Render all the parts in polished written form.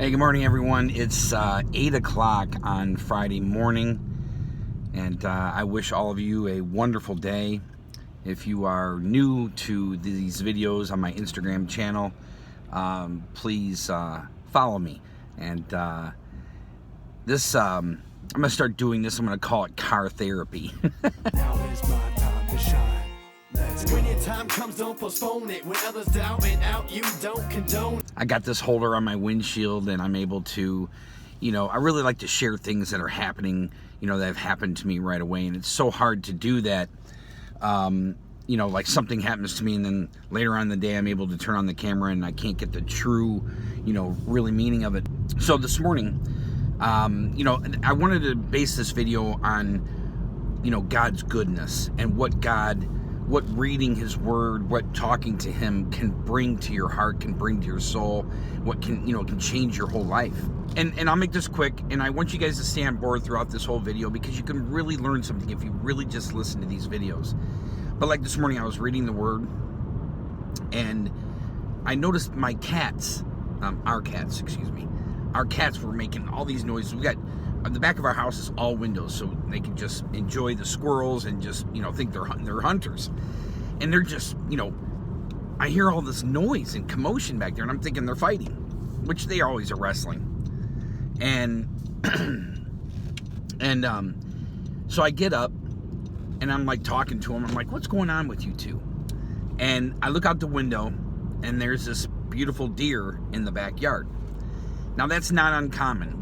Hey, good morning, everyone. It's 8 o'clock on Friday morning, and I wish all of you a wonderful day. If you are new to these videos on my Instagram channel, please follow me. And I'm going to start doing this. I'm going to call it car therapy. Now is my time to shine. When your time comes, don't postpone it. When others doubt and out, you don't condone. I got this holder on my windshield, and I'm able to, I really like to share things that are happening, that have happened to me right away. And it's so hard to do that. Like something happens to me, and then later on in the day, I'm able to turn on the camera and I can't get the true, really meaning of it. So this morning, I wanted to base this video on, God's goodness and what reading His Word, what talking to Him can bring to your heart, can bring to your soul, what can change your whole life. And I'll make this quick, and I want you guys to stay on board throughout this whole video because you can really learn something if you really just listen to these videos. But like this morning, I was reading the Word, and I noticed my cats, our cats were making all these noises. We got, the back of our house is all windows, so they can just enjoy the squirrels and just, think they're hunters. And they're just, I hear all this noise and commotion back there, and I'm thinking they're fighting, which they always are wrestling. And, so I get up, and I'm like talking to them. I'm like, what's going on with you two? And I look out the window, and there's this beautiful deer in the backyard. Now, that's not uncommon.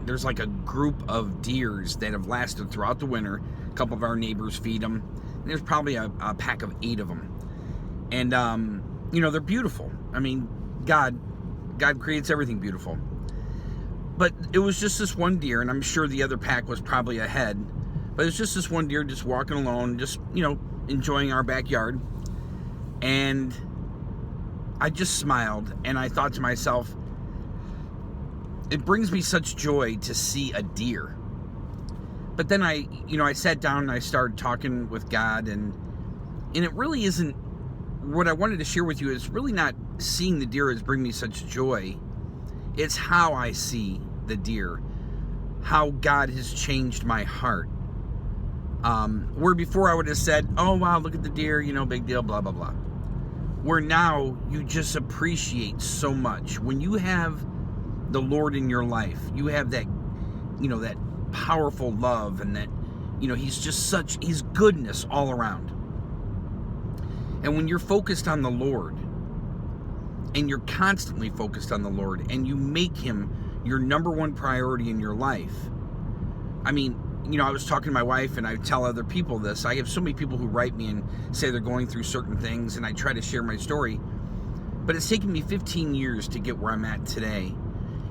There's like a group of deers that have lasted throughout the winter. A couple of our neighbors feed them. And there's probably a pack of 8 of them. And, they're beautiful. I mean, God creates everything beautiful. But it was just this one deer, and I'm sure the other pack was probably ahead. But it's just this one deer just walking alone, just, enjoying our backyard. And I just smiled, and I thought to myself, it brings me such joy to see a deer. But then I sat down and I started talking with God, and it really isn't, what I wanted to share with you is really not seeing the deer as bring me such joy. It's how I see the deer, how God has changed my heart. Where before I would have said, oh wow, look at the deer, big deal, blah, blah, blah. Where now you just appreciate so much. When you have the Lord in your life, you have that, that powerful love, and that, He's goodness all around. And when you're focused on the Lord, and you're constantly focused on the Lord, and you make Him your number one priority in your life. I mean, I was talking to my wife, and I tell other people this. I have so many people who write me and say they're going through certain things, and I try to share my story. But it's taken me 15 years to get where I'm at today.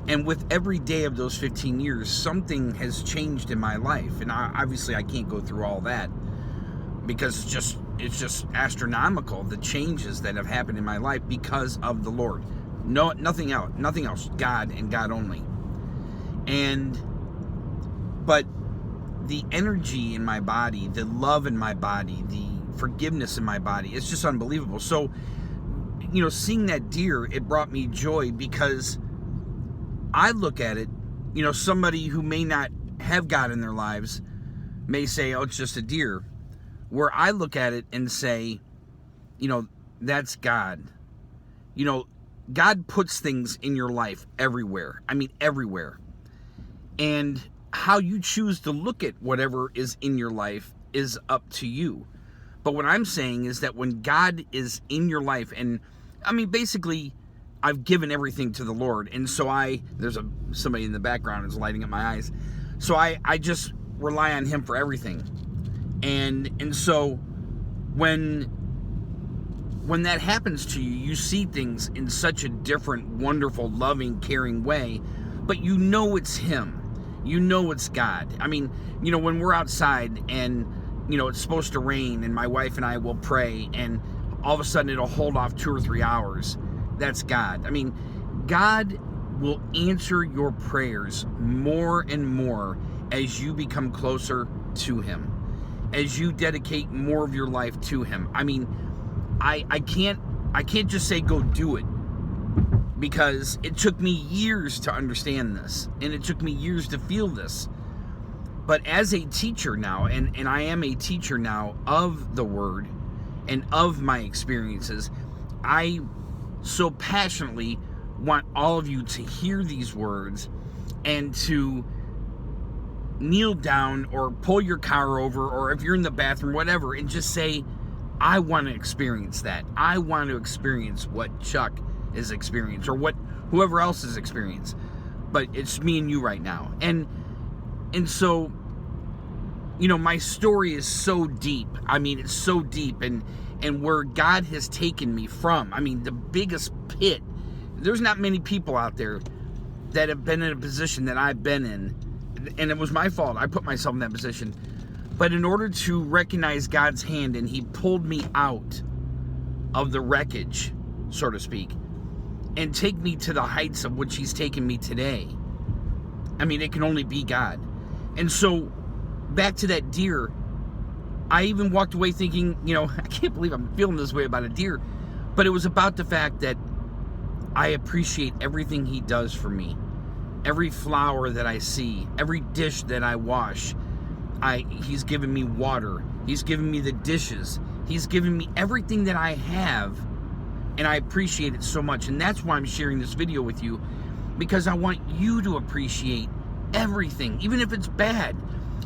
And with every day of those 15 years, something has changed in my life. And obviously I can't go through all that because it's just astronomical, the changes that have happened in my life because of the Lord. No, nothing else, God and God only. But the energy in my body, the love in my body, the forgiveness in my body, it's just unbelievable. So, seeing that deer, it brought me joy because I look at it, somebody who may not have God in their lives may say, oh, it's just a deer. Where I look at it and say, that's God. God puts things in your life everywhere. I mean, everywhere. And how you choose to look at whatever is in your life is up to you. But what I'm saying is that when God is in your life, and I mean, basically, I've given everything to the Lord, and so there's somebody in the background is lighting up my eyes. So I just rely on Him for everything. And so when that happens to you, you see things in such a different, wonderful, loving, caring way, but it's Him. It's God. I mean, when we're outside and, it's supposed to rain, and my wife and I will pray, and all of a sudden it'll hold off 2 or 3 hours. That's God. I mean, God will answer your prayers more and more as you become closer to Him, as you dedicate more of your life to Him. I mean, I can't just say go do it, because it took me years to understand this, and it took me years to feel this. But as a teacher now, and I am a teacher now of the Word and of my experiences, I so passionately want all of you to hear these words and to kneel down or pull your car over, or if you're in the bathroom, whatever, and just say, I want to experience that. I want to experience what Chuck is experienced, or what whoever else is experienced. But it's me and you right now. And so, you know, my story is so deep. I mean, it's so deep, and where God has taken me from, I mean, the biggest pit. There's not many people out there that have been in a position that I've been in, and it was my fault. I put myself in that position. But in order to recognize God's hand, and He pulled me out of the wreckage, so to speak, and take me to the heights of which He's taken me today. I mean, it can only be God. And so, back to that deer, I even walked away thinking, you know, I can't believe I'm feeling this way about a deer. But it was about the fact that I appreciate everything He does for me. Every flower that I see, every dish that I wash, He's given me water. He's given me the dishes. He's given me everything that I have, and I appreciate it so much. And that's why I'm sharing this video with you, because I want you to appreciate everything, even if it's bad.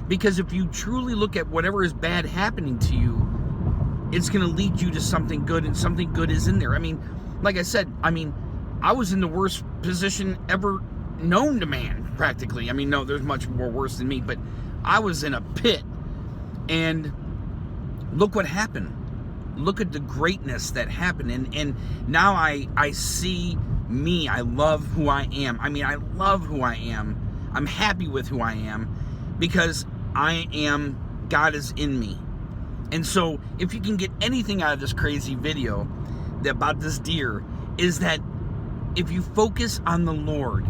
Because if you truly look at whatever is bad happening to you, it's going to lead you to something good, and something good is in there. I mean, like I said, I was in the worst position ever known to man, practically. I mean, no, there's much more worse than me, but I was in a pit, and look what happened. Look at the greatness that happened, and now I see me. I love who I am. I mean, I love who I am. I'm happy with who I am, because God is in me. And so, if you can get anything out of this crazy video about this deer, is that if you focus on the Lord,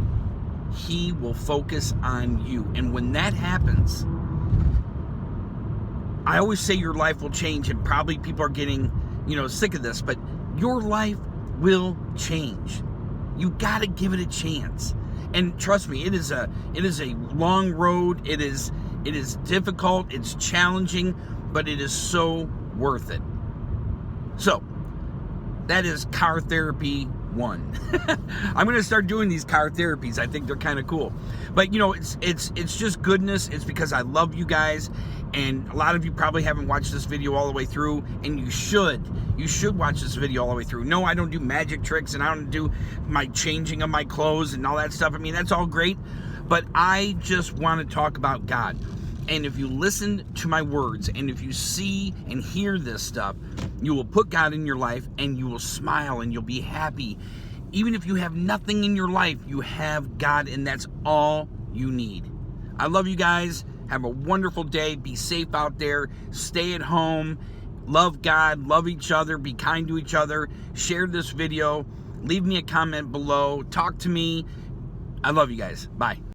He will focus on you. And when that happens, I always say your life will change, and probably people are getting, sick of this, but your life will change. You got to give it a chance. And trust me, it is a long road. It is difficult, it's challenging, but it is so worth it. So, that is car therapy 1. I'm going to start doing these car therapies. I think they're kind of cool. But it's just goodness. It's because I love you guys, and a lot of you probably haven't watched this video all the way through, and you should watch this video all the way through. No, I don't do magic tricks, and I don't do my changing of my clothes and all that stuff. I mean, that's all great, but I just want to talk about God. And if you listen to my words, and if you see and hear this stuff, you will put God in your life, and you will smile, and you'll be happy. Even if you have nothing in your life, you have God, and that's all you need. I love you guys. Have a wonderful day. Be safe out there. Stay at home. Love God. Love each other. Be kind to each other. Share this video. Leave me a comment below. Talk to me. I love you guys. Bye.